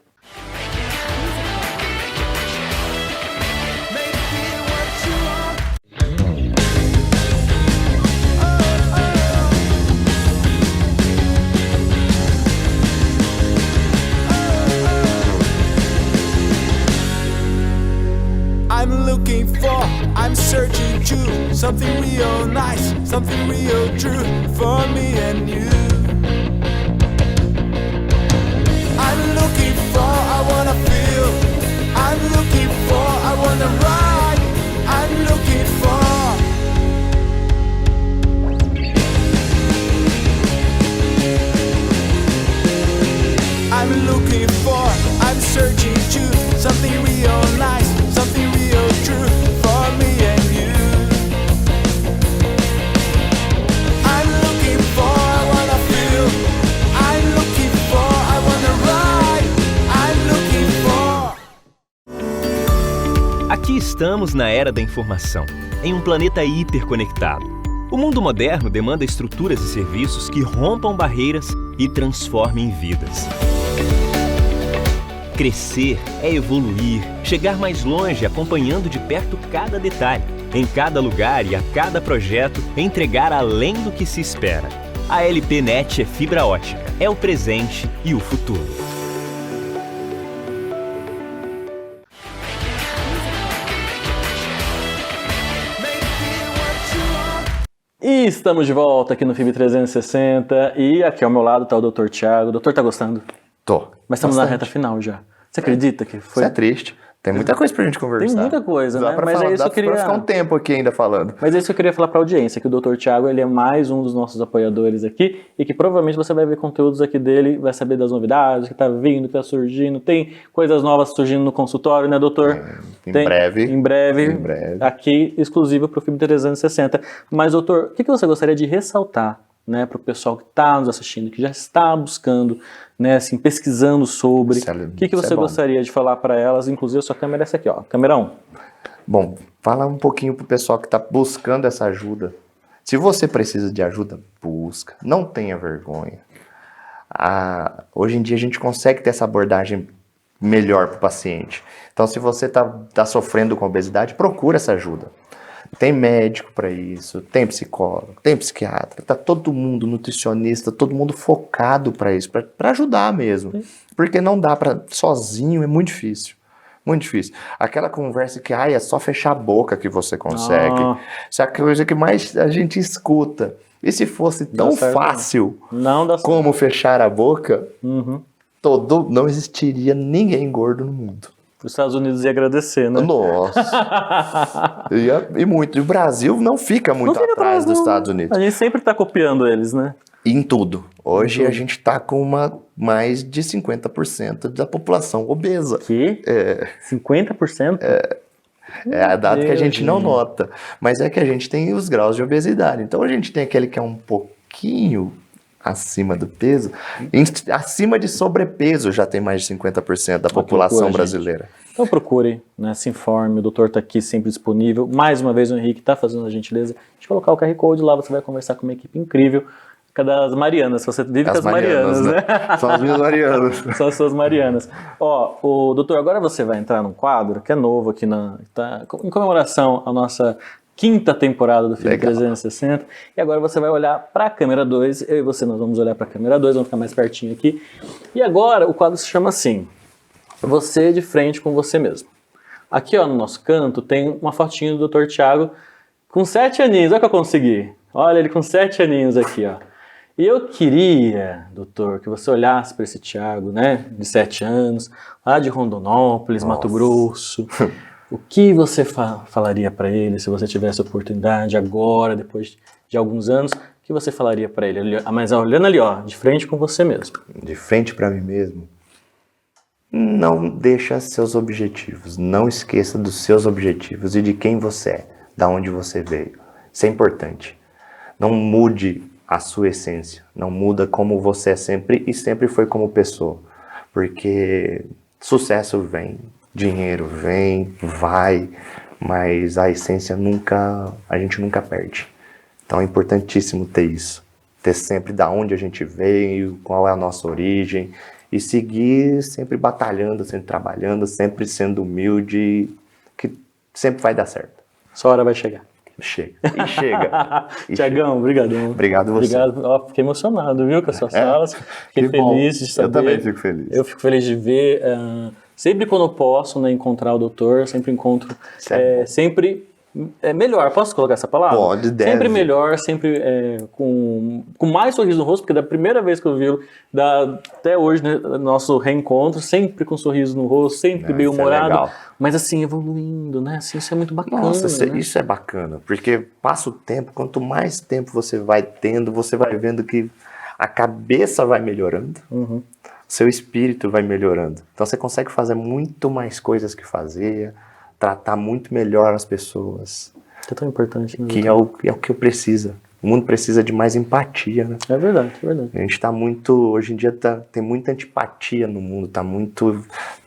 I'm searching to something real nice, something real true for me and you. I'm looking for, I wanna feel. I'm looking for, I wanna ride. I'm looking for. I'm looking for, I'm searching to something real nice, something real true for me and you. I'm looking for, I wanna feel. I'm looking for, I wanna ride. I'm looking for. Aqui estamos na era da informação, em um planeta hiperconectado. O mundo moderno demanda estruturas e serviços que rompam barreiras e transformem vidas. Crescer é evoluir, chegar mais longe acompanhando de perto cada detalhe, em cada lugar e a cada projeto, entregar além do que se espera. A LPNet é fibra ótica, é o presente e o futuro. E estamos de volta aqui no FIB 360 e aqui ao meu lado está o Dr. Thiago. O doutor tá gostando? Tô. Mas estamos na reta final já. Você acredita que foi? Isso é triste. Tem muita coisa pra gente conversar. Tem muita coisa, dá né? Pra Mas falar, é isso dá que eu queria... pra ficar um tempo aqui ainda falando. Mas é isso que eu queria falar pra audiência, que o Dr. Thiago, ele é mais um dos nossos apoiadores aqui e que provavelmente você vai ver conteúdos aqui dele, vai saber das novidades, que tá vindo, que tá surgindo, tem coisas novas surgindo no consultório, né, doutor? Em breve. Em breve. Aqui, exclusivo pro FIB 360. Mas, doutor, o que você gostaria de ressaltar, né, para o pessoal que está nos assistindo, que já está buscando, né, assim, pesquisando sobre, o que você gostaria de falar para elas? Inclusive a sua câmera é essa aqui, ó, câmera 1. Bom, fala um pouquinho pro pessoal que está buscando essa ajuda. Se você precisa de ajuda, busca, não tenha vergonha. Hoje em dia a gente consegue ter essa abordagem melhor para o paciente. Então, se você tá sofrendo com obesidade, procura essa ajuda. Tem médico para isso, tem psicólogo, tem psiquiatra, tá todo mundo, nutricionista, todo mundo focado para isso, para ajudar mesmo. Porque não dá para sozinho, é muito difícil. Muito difícil. Aquela conversa que é só fechar a boca que você consegue. Isso é a coisa que mais a gente escuta. E se fosse tão fácil como fechar a boca, não existiria ninguém gordo no mundo. Os Estados Unidos ia agradecer, né? Nossa! E muito. E o Brasil não fica muito atrás dos Estados Unidos. A gente sempre está copiando eles, né? Em tudo. Hoje a gente está com mais de 50% da população obesa. Que? 50%? É a data que a gente não nota. Mas é que a gente tem os graus de obesidade. Então a gente tem aquele que é um pouquinho acima do peso, acima de sobrepeso já tem mais de 50% da população brasileira. Então procure, né, se informe, o doutor está aqui sempre disponível. Mais uma vez o Henrique está fazendo a gentileza de colocar o QR Code lá, você vai conversar com uma equipe incrível, das Marianas, você vive com as Marianas, né? São as minhas Marianas. São as suas Marianas. Ó, doutor, agora você vai entrar num quadro que é novo aqui, tá, em comemoração à nossa 5ª temporada do FIB 360, e agora você vai olhar para a câmera 2, eu e você nós vamos olhar para a câmera 2, vamos ficar mais pertinho aqui, e agora o quadro se chama assim, você de frente com você mesmo. Aqui ó, no nosso canto tem uma fotinho do Dr. Thiago com 7 aninhos, olha que eu consegui, olha ele com 7 aninhos aqui ó. E eu queria, doutor, que você olhasse para esse Thiago, né, de 7 anos, lá de Rondonópolis, Mato Grosso. O que você falaria para ele se você tivesse a oportunidade agora, depois de alguns anos? O que você falaria para ele? Mas olhando ali, ó, de frente com você mesmo. De frente para mim mesmo? Não deixa seus objetivos. Não esqueça dos seus objetivos e de quem você é, da onde você veio. Isso é importante. Não mude a sua essência. Não muda como você é sempre e sempre foi como pessoa. Porque sucesso vem, dinheiro vem, vai, mas a essência a gente nunca perde. Então é importantíssimo ter isso, ter sempre da onde a gente veio, qual é a nossa origem, e seguir sempre batalhando, sempre trabalhando, sempre sendo humilde, que sempre vai dar certo. Sua hora vai chegar. Chega. E chega. Tiagão, obrigadão. Obrigado você. Obrigado. Ó, fiquei emocionado, viu, com as suas falas. Fiquei feliz de saber. Eu também fico feliz. Eu fico feliz de ver. Sempre quando eu posso, né, encontrar o doutor, sempre encontro. Sempre melhor. Posso colocar essa palavra? Pode, deve. Sempre melhor, sempre com mais sorriso no rosto, porque da primeira vez que eu vi, até hoje, né, nosso reencontro, sempre com sorriso no rosto, sempre bem humorado. Mas assim, evoluindo, né? Assim, isso é muito bacana. Nossa, né? Isso é bacana, porque passa o tempo, quanto mais tempo você vai tendo, você vai vendo que a cabeça vai melhorando, seu espírito vai melhorando. Então você consegue fazer muito mais coisas que fazia, tratar muito melhor as pessoas. Que é tão importante, né? Que é o que eu preciso. O mundo precisa de mais empatia, né? É verdade, é verdade. A gente tá muito, hoje em dia tem muita antipatia no mundo,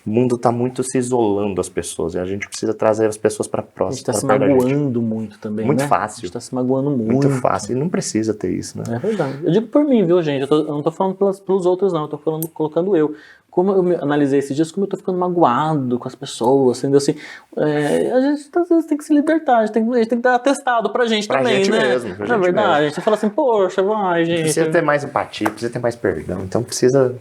o mundo tá muito se isolando as pessoas, e a gente precisa trazer as pessoas para próximo. A gente tá se magoando muito também, muito né? fácil. A gente tá se magoando muito. Muito fácil, e não precisa ter isso, né? É verdade. Eu digo por mim, viu, gente? Eu não tô falando pelos outros, não. Eu tô colocando eu. Como eu me analisei esses dias, como eu tô ficando magoado com as pessoas, entendeu? Assim, a gente às vezes tem que se libertar, a gente tem que dar atestado pra gente também, gente né? mesmo, pra não é gente verdade? mesmo. A gente fala assim, poxa, vai, gente. Precisa ter mais empatia, precisa ter mais perdão, então precisa.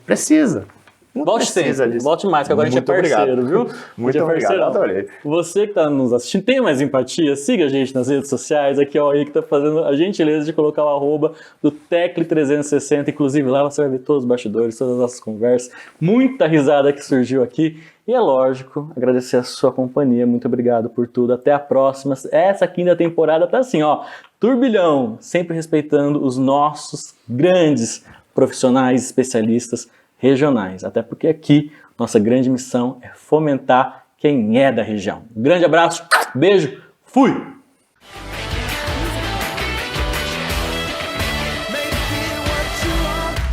Não Volte precisa sempre, disso. volte mais, que agora Muito a gente é parceiro, obrigado. viu? Muito é obrigado, adorei. Você que tá nos assistindo, tem mais empatia? Siga a gente nas redes sociais, aqui ó, aí que tá fazendo a gentileza de colocar o @ do Tecle360, inclusive lá você vai ver todos os bastidores, todas as nossas conversas, muita risada que surgiu aqui, e é lógico, agradecer a sua companhia, muito obrigado por tudo, até a próxima, essa quinta temporada tá assim ó, turbilhão, sempre respeitando os nossos grandes profissionais, especialistas, regionais, até porque aqui nossa grande missão é fomentar quem é da região. Um grande abraço, beijo, fui!